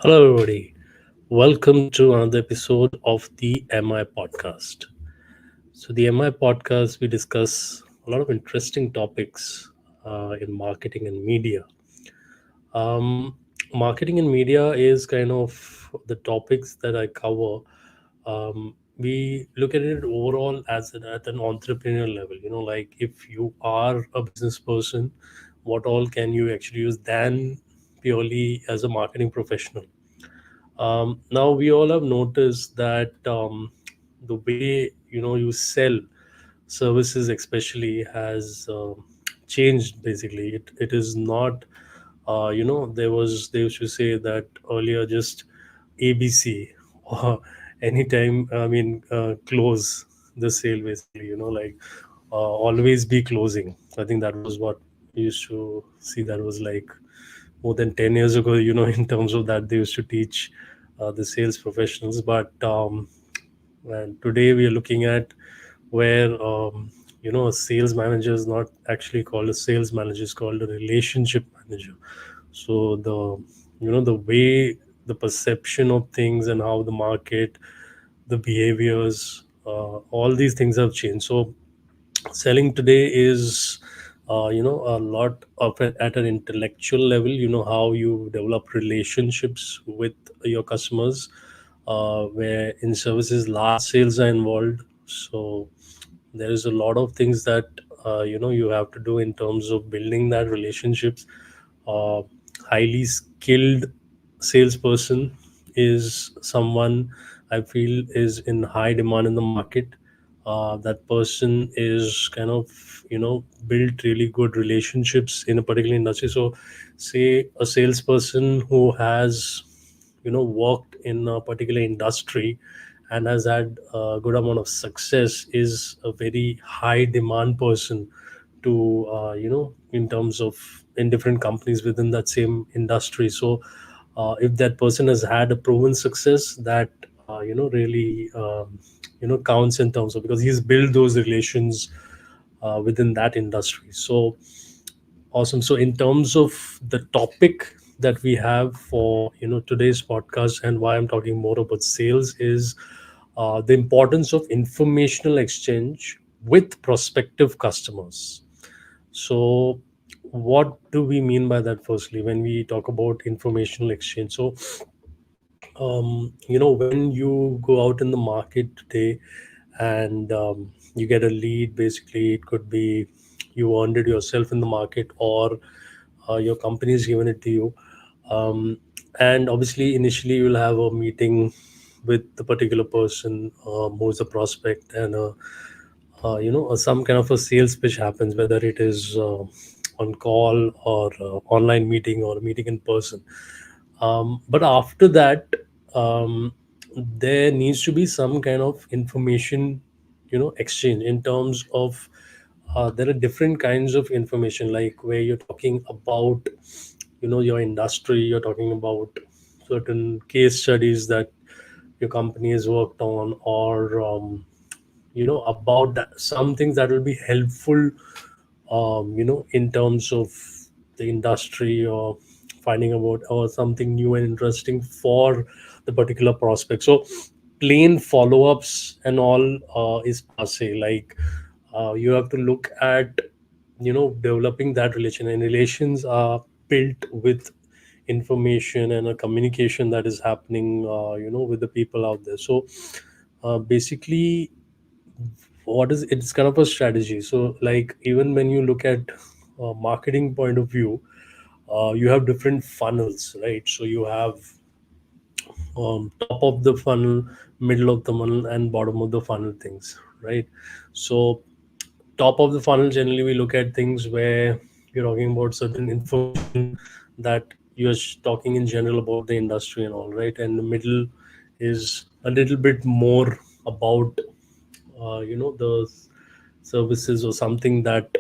Hello, everybody. Welcome to another episode of the MI podcast. So, the MI podcast, we discuss a lot of interesting topics in marketing and media. Um, Marketing and media is kind of the topics that I cover. We look at it overall at an entrepreneurial level. Like if you are a business person, what all can you actually use than purely as a marketing professional? Now we all have noticed that the way you sell services, especially, has changed. Basically, it is not. They used to say that earlier just ABC or anytime. I mean, close the sale. Basically, like always be closing. I think that was what we used to see. That was like more than 10 years ago, in terms of that they used to teach the sales professionals. But and today we are looking at where a sales manager is not actually called a sales manager, is called a relationship manager. So the way, the perception of things and how the market, the behaviors, all these things have changed. So selling today is a lot of it at an intellectual level. How you develop relationships with your customers, where in services large sales are involved. So there is a lot of things that you have to do in terms of building that relationships. uh, Highly skilled salesperson is someone I feel is in high demand in the market. That person is kind of built really good relationships in a particular industry. So say a salesperson who has worked in a particular industry and has had a good amount of success is a very high demand person to in terms of in different companies within that same industry. So if that person has had a proven success, that really counts in terms of, because he's built those relations within that industry. So awesome. So in terms of the topic that we have for today's podcast, and why I'm talking more about sales, is the importance of informational exchange with prospective customers. So what do we mean by that? Firstly, when we talk about informational exchange, so when you go out in the market today and you get a lead, basically it could be you earned it yourself in the market, or your company has given it to you. And obviously initially you'll have a meeting with the particular person who's a prospect, and some kind of a sales pitch happens, whether it is on call or online meeting or a meeting in person. But after that, there needs to be some kind of information exchange in terms of there are different kinds of information, like where you're talking about your industry, you're talking about certain case studies that your company has worked on, or about that, some things that will be helpful in terms of the industry, or finding about or something new and interesting for the particular prospect. So plain follow-ups and all is passe. Like you have to look at developing that relation, and relations are built with information and a communication that is happening with the people out there. So basically, what is, it's kind of a strategy. So like even when you look at marketing point of view, you have different funnels, right? So you have top of the funnel, middle of the funnel, and bottom of the funnel things, right? So top of the funnel, generally we look at things where you're talking about certain information that you're talking in general about the industry and all, right? And the middle is a little bit more about the services or something that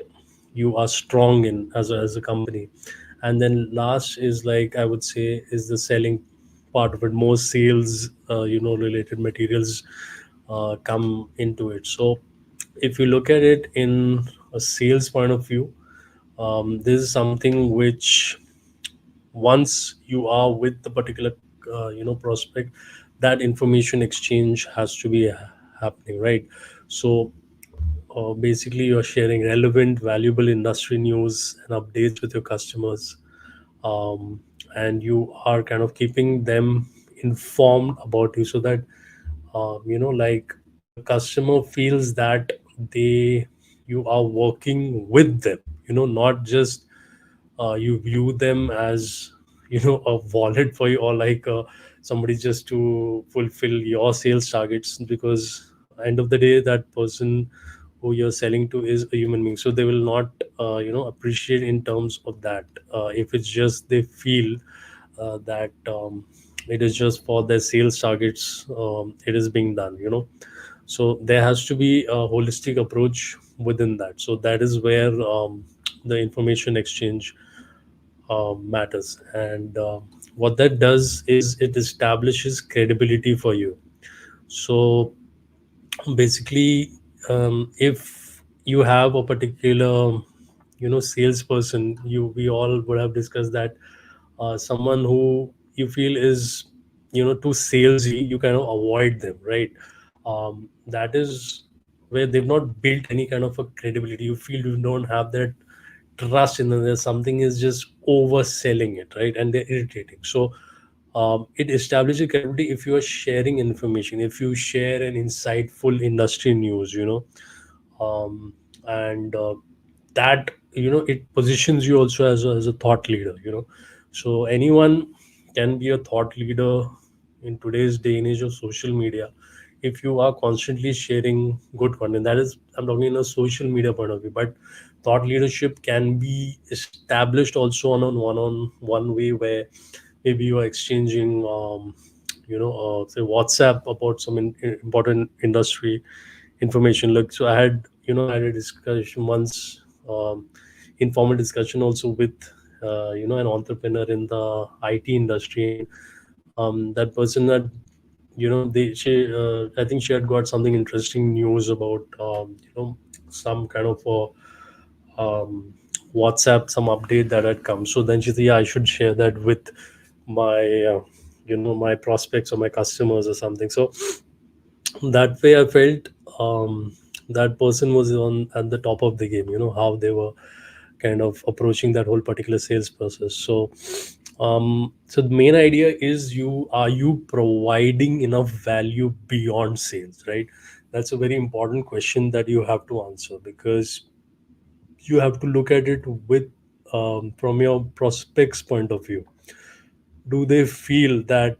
you are strong in as a company. And then last is, like I would say, is the selling part of it. More sales related materials come into it. So if you look at it in a sales point of view, this is something which, once you are with the particular prospect, that information exchange has to be happening, right? So basically you're sharing relevant, valuable industry news and updates with your customers, um, and you are kind of keeping them informed about you, so that like the customer feels that they you are working with them, not just you view them as a wallet for you, or like somebody just to fulfill your sales targets, because end of the day that person who you're selling to is a human being, so they will not appreciate in terms of that. If it's just they feel that it is just for their sales targets, it is being done, so there has to be a holistic approach within that. So that is where the information exchange matters. And what that does is it establishes credibility for you. So basically, if you have a particular salesperson, we all would have discussed that someone who you feel is too salesy, you kind of avoid them, right? That is where they've not built any kind of a credibility. You feel you don't have that trust in them. There's something is just overselling it, right? And they're irritating. So it establishes credibility if you are sharing information, if you share an insightful industry news, um, and that it positions you also as a thought leader, so anyone can be a thought leader in today's day and age of social media. If you are constantly sharing good content, that is, I'm talking in a social media point of view, but thought leadership can be established also on a one-on-one way, where maybe you are exchanging say WhatsApp about some important industry information. Like, so I had a discussion once, informal discussion also with an entrepreneur in the IT industry. And that person had, they she I think she had got something interesting news about some kind of WhatsApp, some update that had come. So then she said, yeah, I should share that with my my prospects or my customers or something. So that way I felt that person was on at the top of the game, how they were kind of approaching that whole particular sales process. So so the main idea is, you providing enough value beyond sales, right? That's a very important question that you have to answer, because you have to look at it with from your prospects point of view. Do they feel that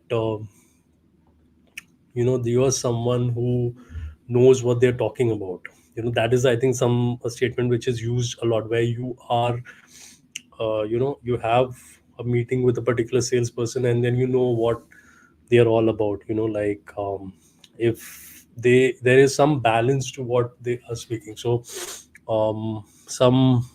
you are someone who knows what they're talking about? That is, I think, some a statement which is used a lot, where you are you have a meeting with a particular salesperson, and then you know what they are all about, like if there is some balance to what they are speaking. So some,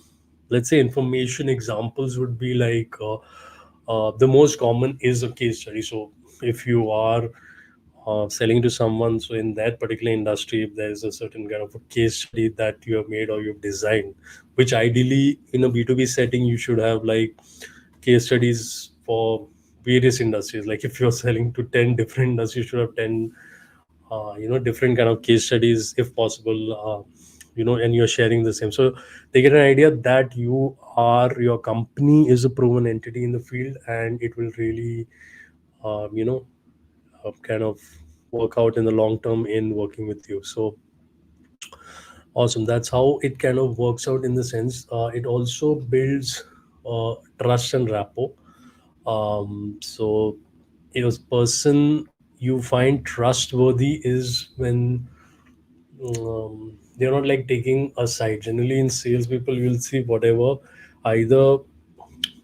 let's say, information examples would be like, the most common is a case study. So if you are selling to someone, so in that particular industry, if there is a certain kind of a case study that you have made or you've designed, which ideally in a B2B setting you should have, like, case studies for various industries. Like if you're selling to 10 different industries, you should have 10 different kind of case studies if possible, and you're sharing the same, so they get an idea that your company is a proven entity in the field, and it will really kind of work out in the long term in working with you. So awesome, that's how it kind of works out. In the sense, it also builds trust and rapport. So a person you find trustworthy is when they're not like taking a side. Generally in sales, people will see whatever, either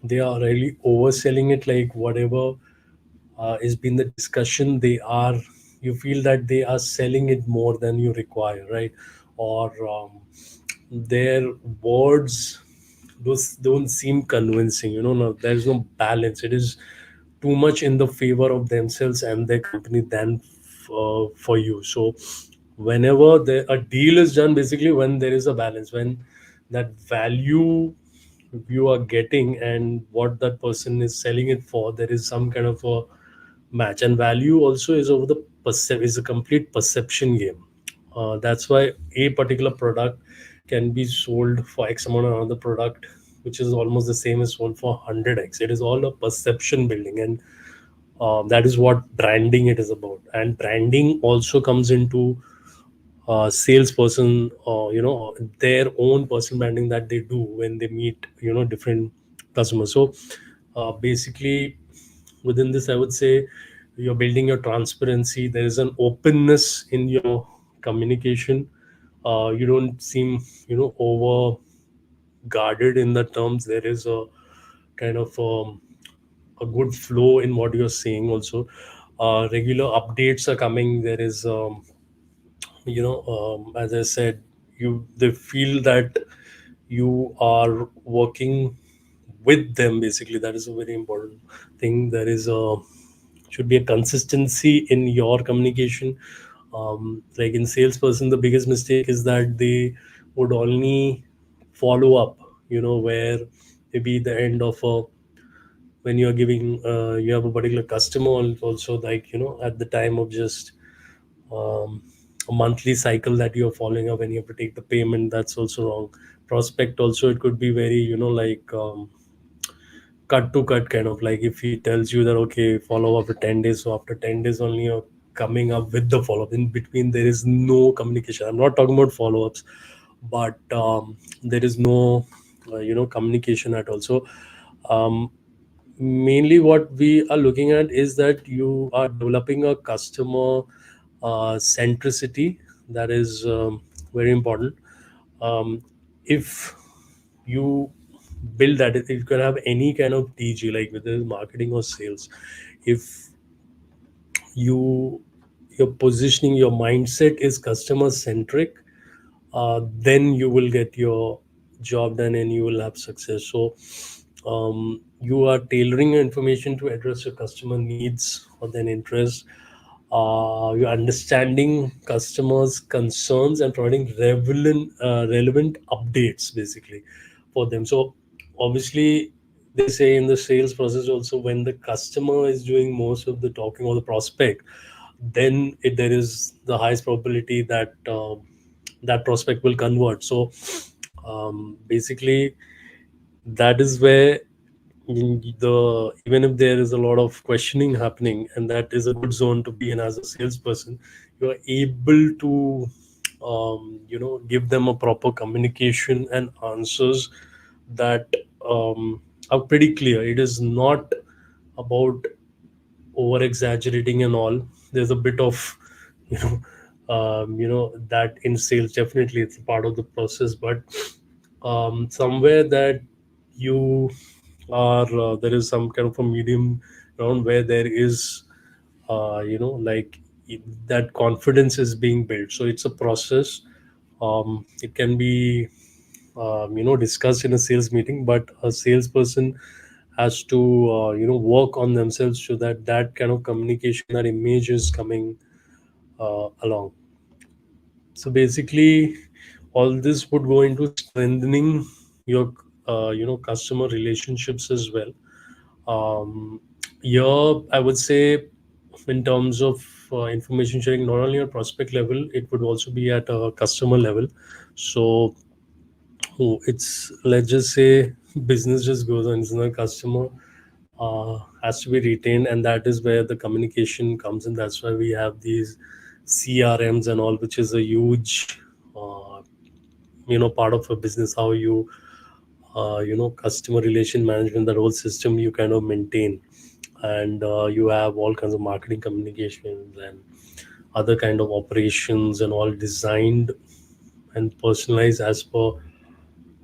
they are really overselling it, like whatever has been the discussion, they are, you feel that they are selling it more than you require, right? Or their words, those don't seem convincing, no, there's no balance. It is too much in the favor of themselves and their company than for you. So whenever a deal is done, basically when there is a balance, when that value you are getting and what that person is selling it for, there is some kind of a match. And value also is over the is a complete perception game. That's why a particular product can be sold for X amount, of another product which is almost the same is sold for 100x. It is all a perception building, and that is what branding it is about. And branding also comes into salesperson, their own personal branding that they do when they meet different customers. So basically, within this, I would say you're building your transparency. There is an openness in your communication. You don't seem over guarded in the terms. There is a kind of a good flow in what you're saying also. Regular updates are coming. There is as I said, you they feel that you are working with them. Basically, that is a very important thing. There is a should be a consistency in your communication. Like in salesperson, the biggest mistake is that they would only follow up, where maybe the end of a when you're giving you have a particular customer, also, like at the time of just um, a monthly cycle that you're following up, and you have to take the payment. That's also wrong. Prospect also, it could be very like cut to cut, kind of like if he tells you that okay, follow up after 10 days, so after 10 days only you're coming up with the follow up. In between there is no communication. I'm not talking about follow ups, but there is no communication at all. So um, mainly what we are looking at is that you are developing a customer centricity. That is very important. If you build that, if you can have any kind of TG, like whether it's marketing or sales, if you your positioning, your mindset is customer centric, then you will get your job done and you will have success. So you are tailoring your information to address your customer needs or their interests. You're understanding customers' concerns and providing relevant updates basically for them. So obviously, they say in the sales process also, when the customer is doing most of the talking or the prospect, then there is the highest probability that that prospect will convert. So basically, that is where the even if there is a lot of questioning happening, and that is a good zone to be in as a salesperson, you are able to give them a proper communication and answers that are pretty clear. It is not about over exaggerating and all. There's a bit of you know that in sales, definitely it's a part of the process, but somewhere that you are there is some kind of a medium ground where there is like that confidence is being built. So it's a process. It can be discussed in a sales meeting, but a salesperson has to work on themselves so that that kind of communication, that image is coming along. So basically, all this would go into strengthening your customer relationships as well. um, Here I would say, in terms of information sharing, not only on prospect level, it would also be at a customer level. So it's, let's just say, business just goes on. It's not customer has to be retained, and that is where the communication comes in. That's why we have these CRMs and all, which is a huge part of a business. How you customer relation management, that whole system you kind of maintain. And you have all kinds of marketing communications and other kind of operations, and all designed and personalized as per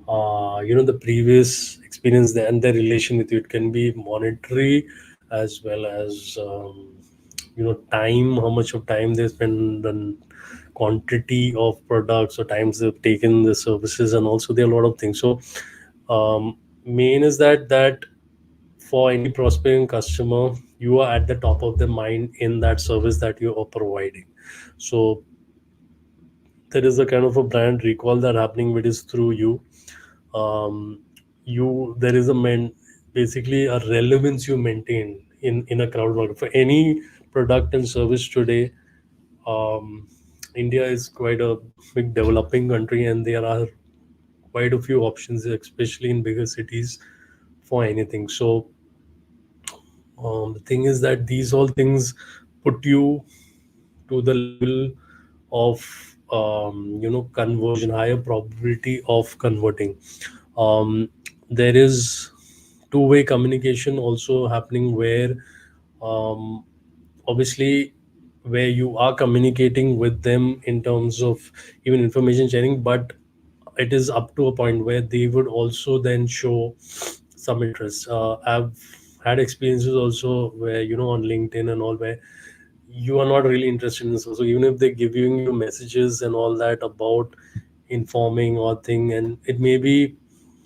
the previous experience there and their relation with you. It can be monetary as well as time, how much of time they spend on quantity of products or times they've taken the services, and also there are a lot of things. So main is that for any prospecting customer, you are at the top of the mind in that service that you are providing. So there is a kind of a brand recall that happening, which is through you. um, you there is a basically a relevance you maintain in a crowd market for any product and service today. um, India is quite a big developing country, and there are quite a few options, especially in bigger cities, for anything. So the thing is that these all things put you to the level of conversion, higher probability of converting. There is two-way communication also happening, where um, obviously where you are communicating with them in terms of even information sharing, but it is up to a point where they would also then show some interest. I've had experiences also where, on LinkedIn and all, where you are not really interested in this. So even if they're giving you messages and all that about informing or thing, and it may be,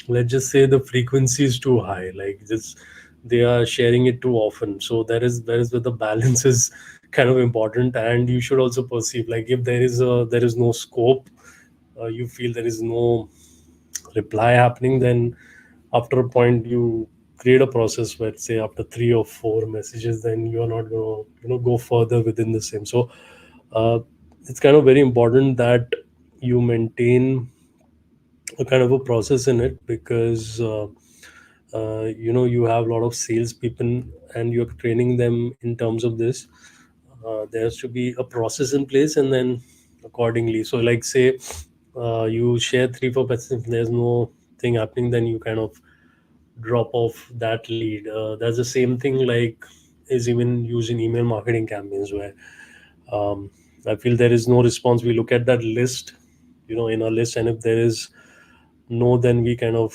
let's just say the frequency is too high, like just they are sharing it too often. So there is where the balance is kind of important, and you should also perceive, like if there is no scope, you feel there is no reply happening, then after a point you create a process where, say, after 3 or 4 messages, then you are not going to go further within the same. So uh, it's kind of very important that you maintain a kind of a process in it, because you have a lot of salespeople and you're training them in terms of this. There has to be a process in place, and then accordingly, so like, say, you share 3 4 percent, if there's no thing happening, then you kind of drop off that lead. That's the same thing, like, is even used in email marketing campaigns, where um, I feel there is no response. We look at that list, in our list, and if there is no, then we kind of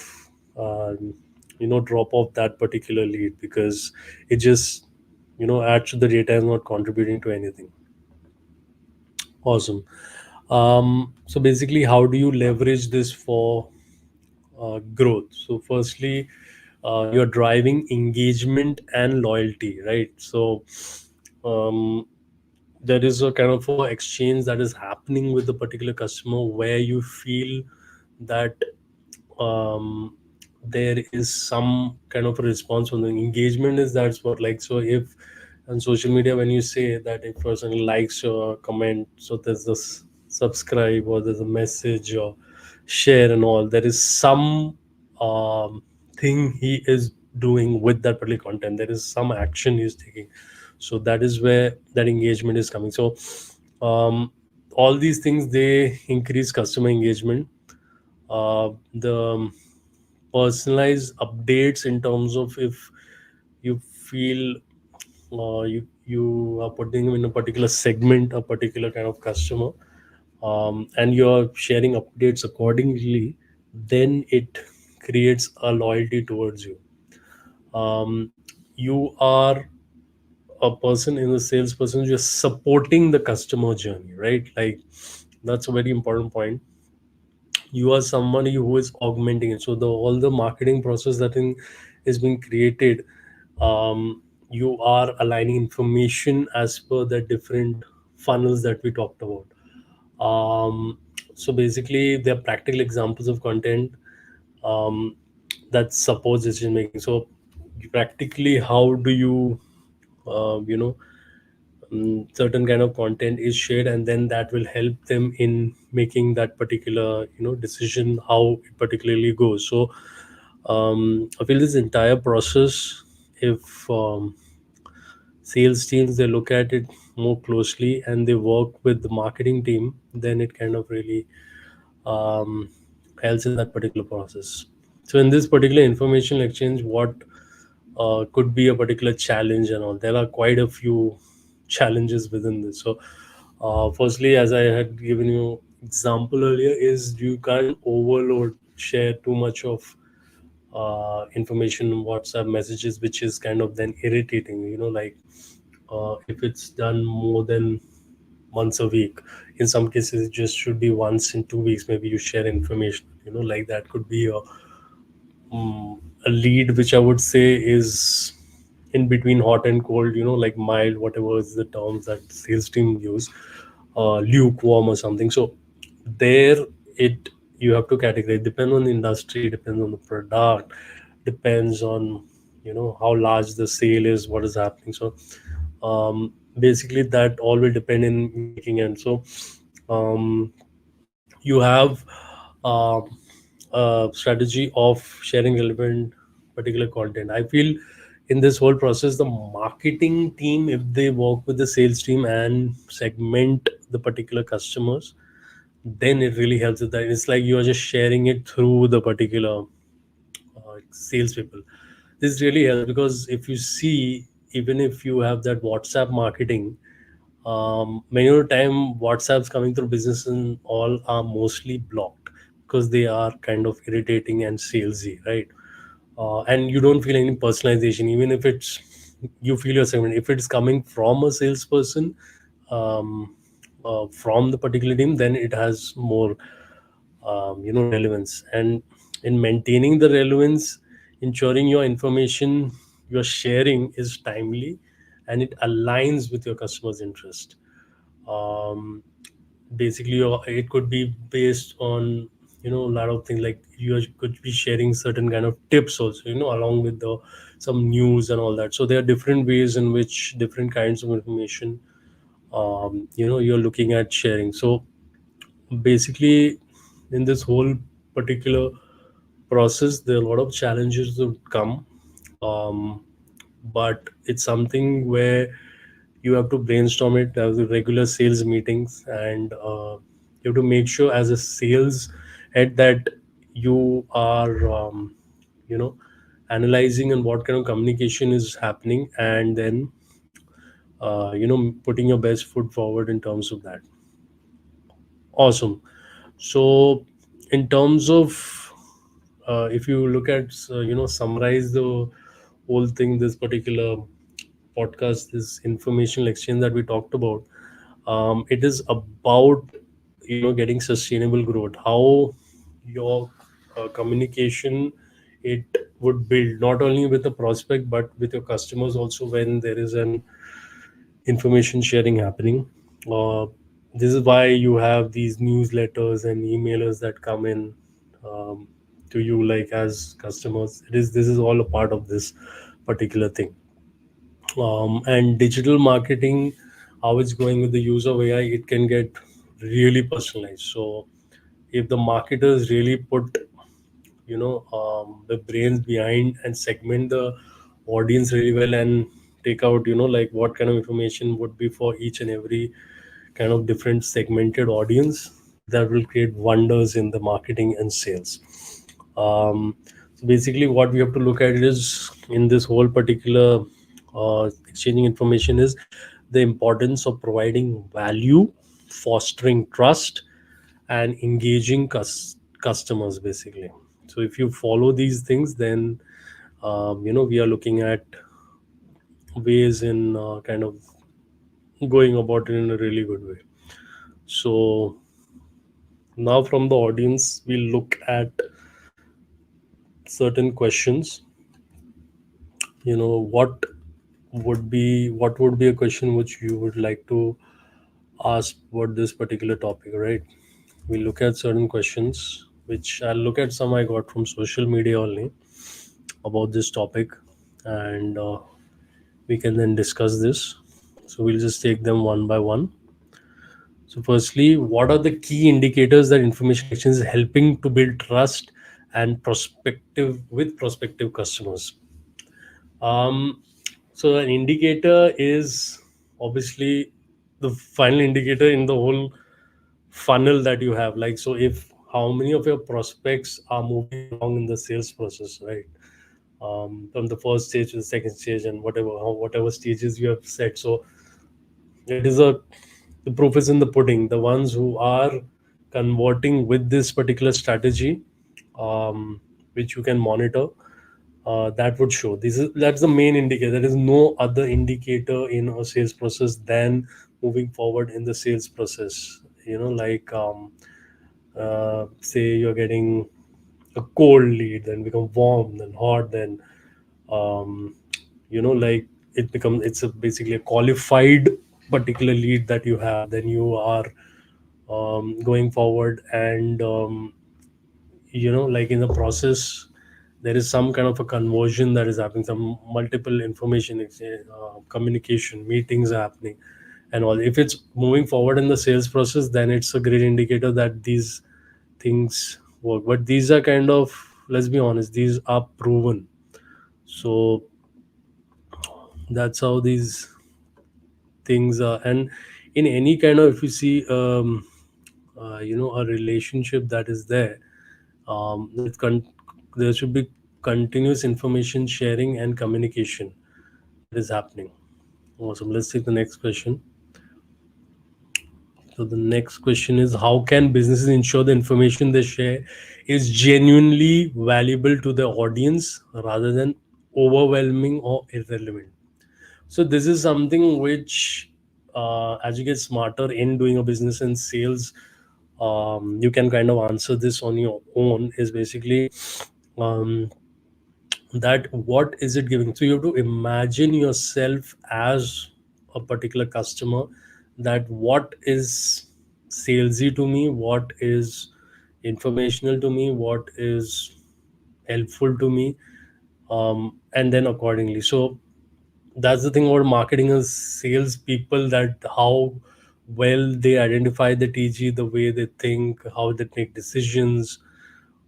drop off that particular lead, because it just adds to the data and not contributing to anything. Awesome. So basically, how do you leverage this for growth? So firstly, you're driving engagement and loyalty, right? So um, there is a kind of a exchange that is happening with the particular customer, where you feel that um, there is some kind of a response from the engagement. Is that's what, like, so if on social media, when you say that if person likes your comment, so there's this subscribe, or there's a message or share and all, there is some thing he is doing with that particular content, there is some action he's taking. So that is where that engagement is coming. So um, all these things, they increase customer engagement. The personalized updates, in terms of if you feel you are putting them in a particular segment, a particular kind of customer, and you're sharing updates accordingly, then it creates a loyalty towards you. You are a person, in the salesperson, you're supporting the customer journey, right? Like, that's a very important point. You are somebody who is augmenting it. So the all the marketing process that is being created, you are aligning information as per the different funnels that we talked about. So basically, there are practical examples of content um, that supports decision making. So practically, how do you uh, you know certain kind of content is shared, and then that will help them in making that particular decision, how it particularly goes. So I feel this entire process, if sales teams, they look at it more closely and they work with the marketing team, then it kind of really um, helps in that particular process. So in this particular information exchange, what could be a particular challenge and all? There are quite a few challenges within this. So firstly, as I had given you example earlier, is you can't overload, share too much of information in WhatsApp messages, which is kind of then irritating. Like, if it's done more than once a week, in some cases it just should be once in 2 weeks. Maybe you share information. Like, that could be a lead, which I would say is in between hot and cold. Like mild, whatever is the terms that sales team use, lukewarm or something. So there, it you have to categorize. Depends on the industry, depends on the product, depends on how large the sale is, what is happening. So basically that all will depend in making. And so um, you have uh, a strategy of sharing relevant particular content. I feel in this whole process, the marketing team, if they work with the sales team and segment the particular customers, then it really helps with that. It's like you are just sharing it through the particular salespeople. This really helps because if you see, even if you have that WhatsApp marketing, many of the time WhatsApps coming through business and all are mostly blocked because they are kind of irritating and salesy, right? And you don't feel any personalization, even if it's you feel your segment. If it's coming from a salesperson, um, from the particular team, then it has more relevance. And in maintaining the relevance, ensuring your information you're sharing is timely and it aligns with your customer's interest. um, Basically it could be based on a lot of things, like you could be sharing certain kind of tips also, along with the some news and all that. So there are different ways in which different kinds of information you're looking at sharing. So basically in this whole particular process there are a lot of challenges that come, um, but it's something where you have to brainstorm it, have the regular sales meetings, and you have to make sure as a sales head that you are you know analyzing and what kind of communication is happening, and then putting your best foot forward in terms of that. Awesome. So in terms of if you look at summarize the whole thing, this particular podcast, this informational exchange that we talked about, it is about getting sustainable growth. How your communication, it would build not only with the prospect but with your customers also when there is an information sharing happening. uh, this is why you have these newsletters and emailers that come in um, to you, like as customers. This is all a part of this particular thing. And digital marketing, how it's going with the use of AI, it can get really personalized. So if the marketers really put the brains behind and segment the audience really well and take out like what kind of information would be for each and every kind of different segmented audience, that will create wonders in the marketing and sales. So basically what we have to look at is in this whole particular exchanging information is the importance of providing value, fostering trust, and engaging customers basically. So if you follow these things, then we are looking at ways in kind of going about it in a really good way. So now from the audience we'll look at certain questions. What would be a question which you would like to ask about this particular topic, right? We look at certain questions which I'll look at. Some I got from social media only about this topic, and we can then discuss this. So we'll just take them one by one. So firstly, what are the key indicators that information exchange is helping to build trust and prospective with prospective customers? um, so an indicator is obviously the final indicator in the whole funnel that you have. Like, so if how many of your prospects are moving along in the sales process, right? From the first stage to the second stage and whatever stages you have set. So it is a the proof is in the pudding. The ones who are converting with this particular strategy, which you can monitor, that would show. That's the main indicator. There is no other indicator in a sales process than moving forward in the sales process. Like say you're getting a cold lead, then become warm, then hot, then um, like it's basically a qualified particular lead that you have. Then you are going forward, and like in the process there is some kind of a conversion that is happening, some multiple information exchange, communication, meetings are happening, and all. If it's moving forward in the sales process, then it's a great indicator that these things work. But these are kind of, let's be honest, these are proven. So that's how these things are. And in any kind of, if you see, a relationship that is there, there should be continuous information sharing and communication that is happening. Awesome. Let's take the next question. So the next question is, how can businesses ensure the information they share is genuinely valuable to the audience rather than overwhelming or irrelevant? So this is something which, as you get smarter in doing a business and sales, you can kind of answer this on your own. Is basically, um, that what is it giving. So you have to imagine yourself as a particular customer, that what is salesy to me, what is informational to me, what is helpful to me, and then accordingly. So that's the thing about marketing and sales people, that how well they identify the TG, the way they think, how they make decisions,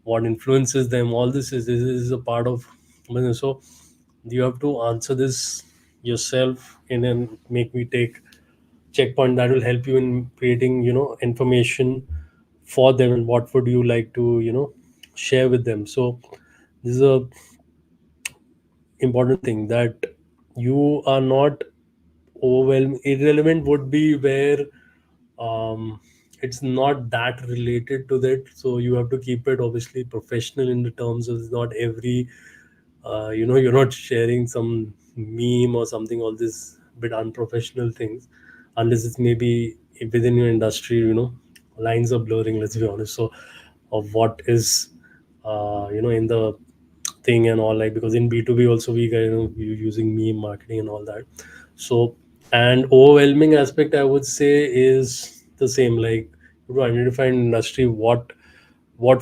what influences them. All this is a part of business. So you have to answer this yourself and then make me take checkpoint that will help you in creating, information for them, and what would you like to, share with them. So this is a important thing, that you are not overwhelmed. Irrelevant would be where, um, it's not that related to that. So you have to keep it obviously professional in the terms of, not every, you're not sharing some meme or something, all this bit unprofessional things, unless it's maybe within your industry, lines are blurring, let's be honest. So of what is, in the thing and all, like, because in B2B also we kind of you using meme marketing and all that. So, and overwhelming aspect I would say is the same, like, to identify in industry what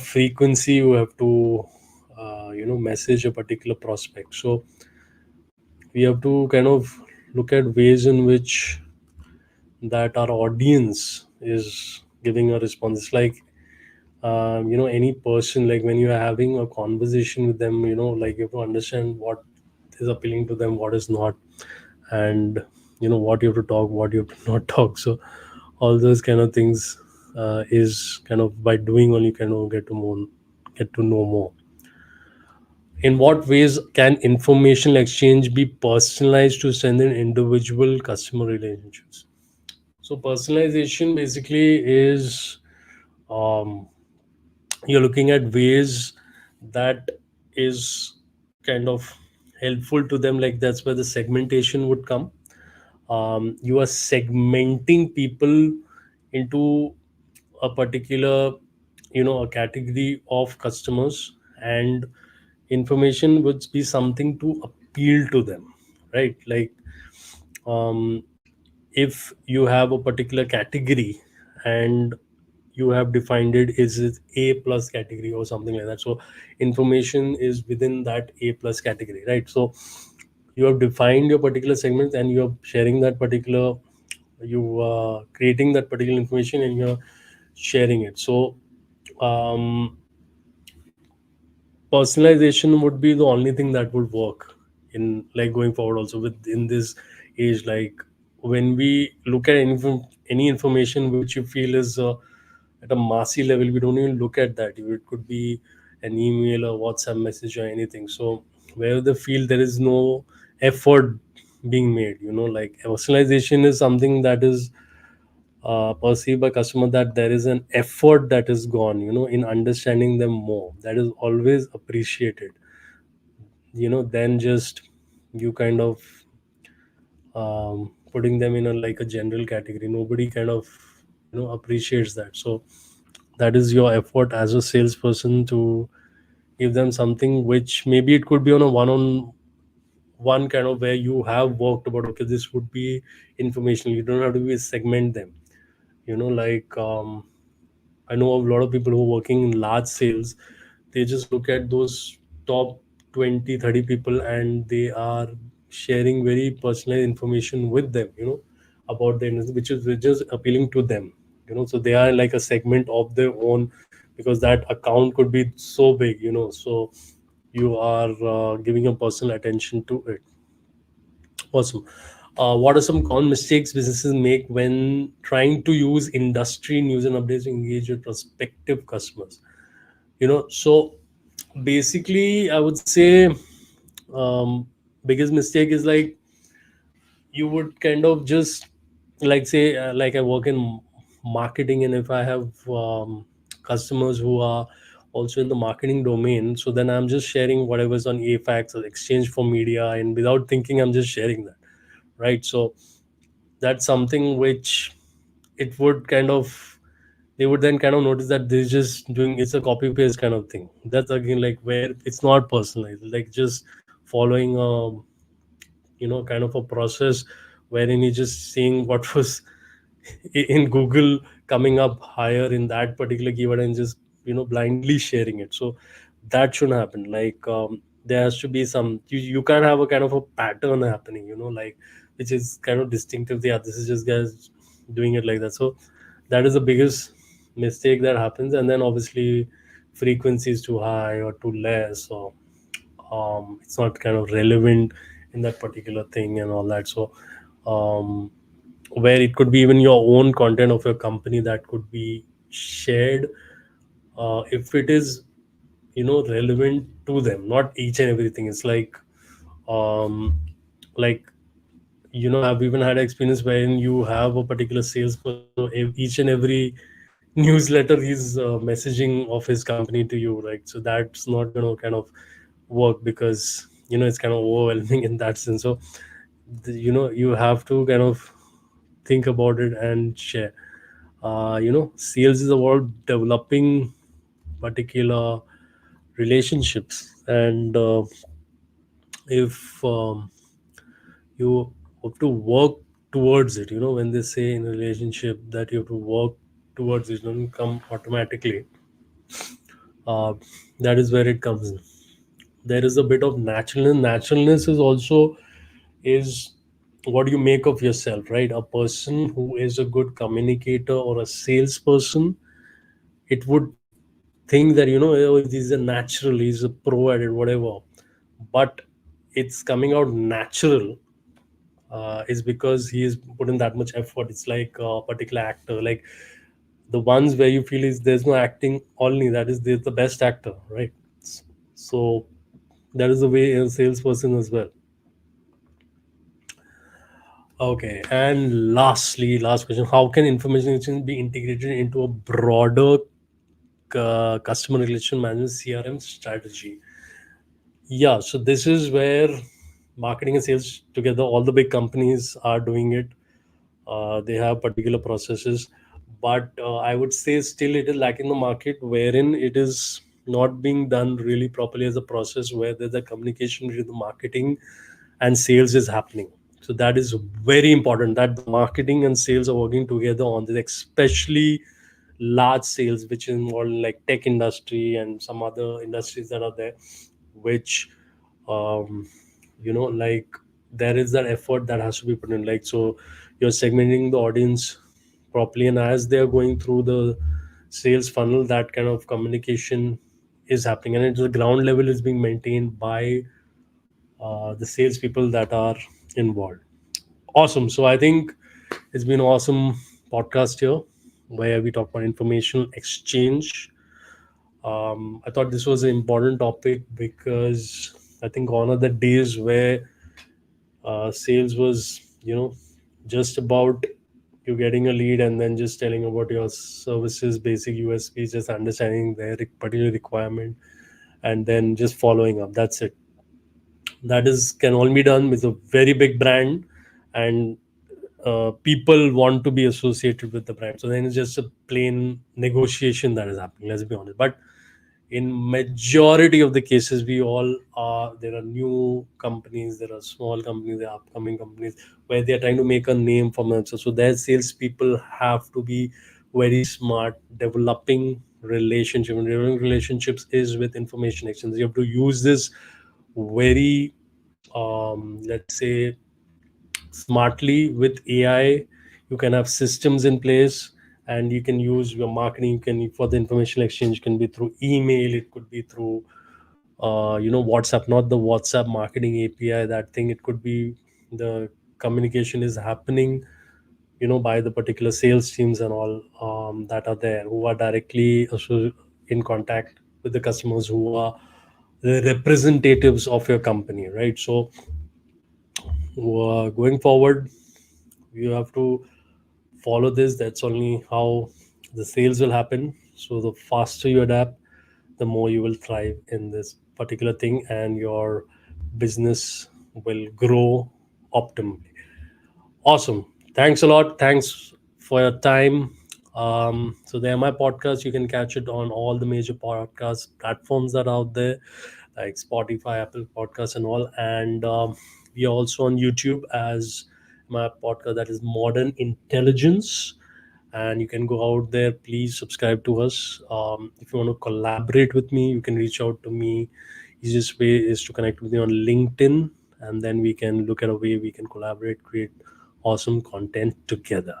frequency you have to, message a particular prospect. So we have to kind of look at ways in which that our audience is giving a response. It's like, any person, like when you are having a conversation with them, like you have to understand what is appealing to them, what is not, and what you have to talk, what you have to not talk. So all those kind of things, is kind of, by doing only kind of get to know more. In what ways can information exchange be personalized to strengthen individual customer relationships? So personalization basically is, um, you're looking at ways that is kind of helpful to them. Like, that's where the segmentation would come. You are segmenting people into a particular, a category of customers, and information would be something to appeal to them, right? Like, um, if you have a particular category, and you have defined it is it A plus category or something like that. So information is within that A plus category, right? So you have defined your particular segment, and you're sharing that particular, you creating that particular information, and you're sharing it. So, um, personalization would be the only thing that would work in, like, going forward also with in this age. Like, when we look at any information which you feel is, at a massy level, we don't even look at that. It could be an email or WhatsApp message or anything. So where they feel there is no effort being made, like, personalization is something that is, perceived by customer, that there is an effort that is gone, in understanding them more. That is always appreciated, then just you kind of, putting them in a, like, a general category. Nobody kind of, appreciates that. So that is your effort as a salesperson, to give them something which maybe it could be on a one-on one kind of, where you have worked about, okay, this would be informational. You don't have to be segment them, like, I know a lot of people who are working in large sales. They just look at those top 20, 30 people, and they are sharing very personal information with them, about the industry, which is appealing to them. So they are like a segment of their own, because that account could be so big. So you are giving a personal attention to it. Awesome. What are some common mistakes businesses make when trying to use industry news and updates to engage with prospective customers? So basically, I would say, biggest mistake is like, you would kind of just, like, say, like I work in marketing, and if I have customers who are also in the marketing domain, so then I'm just sharing whatever's on AFAX or Exchange for Media, and without thinking, I'm just sharing that, right? So that's something which it would kind of, they would then kind of notice that they're just doing, it's a copy paste kind of thing. That's again like where it's not personalized, like just following kind of a process wherein he's just seeing what was in Google coming up higher in that particular keyword, and just blindly sharing it. So that shouldn't happen. Like, there has to be some, you can't have a kind of a pattern happening, like, which is kind of distinctive. Yeah, this is just guys doing it like that. So that is the biggest mistake that happens. And then obviously frequency is too high or too less, or it's not kind of relevant in that particular thing and all that. So where it could be even your own content of your company that could be shared, if it is relevant to them, not each and everything. It's um like, I've even had experience wherein you have a particular salesperson, so each and every newsletter he's messaging of his company to you, right? So that's not going to kind of work, because it's kind of overwhelming in that sense. So you have to kind of think about it and share. Sales is about developing particular relationships, and if you have to work towards it, when they say in a relationship that you have to work towards it, it doesn't come automatically. uh, that is where it comes in. There is a bit of naturalness is also is what you make of yourself, right? A person who is a good communicator or a salesperson, it would think that, oh, he's a natural, he's a pro at it, whatever. But it's coming out natural, is because he is put in that much effort. It's like a particular actor, like the ones where you feel is there's no acting only, that is there's the best actor, right? So that is the way a salesperson as well. Okay, and lastly, last question: how can information exchange be integrated into a broader customer relation management CRM strategy? Yeah, so this is where marketing and sales together, all the big companies are doing it. They have particular processes, but I would say still it is lacking the market, wherein it is not being done really properly as a process where there's a communication between the marketing and sales is happening. So that is very important that the marketing and sales are working together on this, especially large sales which involve like tech industry and some other industries that are there, which um, like, there is that effort that has to be put in, like, so you're segmenting the audience properly, and as they're going through the sales funnel, that kind of communication is happening, and at the ground level is being maintained by the salespeople that are involved. Awesome. So I think it's been an awesome podcast here where we talk about information exchange. I thought this was an important topic because I think gone are the days where sales was, just about you getting a lead and then just telling about your services, basic USPs, just understanding their particular requirement, and then just following up. That's it. That is can only be done with a very big brand, and people want to be associated with the brand. So then it's just a plain negotiation that is happening. Let's be honest. But in majority of the cases, we all are, there are new companies, there are small companies, there are upcoming companies where they are trying to make a name for themselves. So their salespeople have to be very smart, developing relationships is with information exchange. You have to use this very, let's say, smartly with AI. You can have systems in place, and you can use your marketing. You can, for the information exchange, can be through email. It could be through WhatsApp, not the WhatsApp marketing API. That thing. It could be the communication is happening, by the particular sales teams and all, that are there, who are directly in contact with the customers, who are the representatives of your company, right? So going forward, you have to follow this. That's only how the sales will happen. So the faster you adapt, the more you will thrive in this particular thing, and your business will grow optimally. Awesome. Thanks a lot. Thanks for your time. So the MI podcast, you can catch it on all the major podcast platforms that are out there, like Spotify, Apple Podcasts, and all. And we are also on YouTube as my podcast, that is Modern Intelligence. And you can go out there. Please subscribe to us. If you want to collaborate with me, you can reach out to me. Easiest way is to connect with me on LinkedIn, and then we can look at a way we can collaborate, create awesome content together.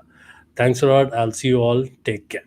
Thanks a lot. I'll see you all. Take care.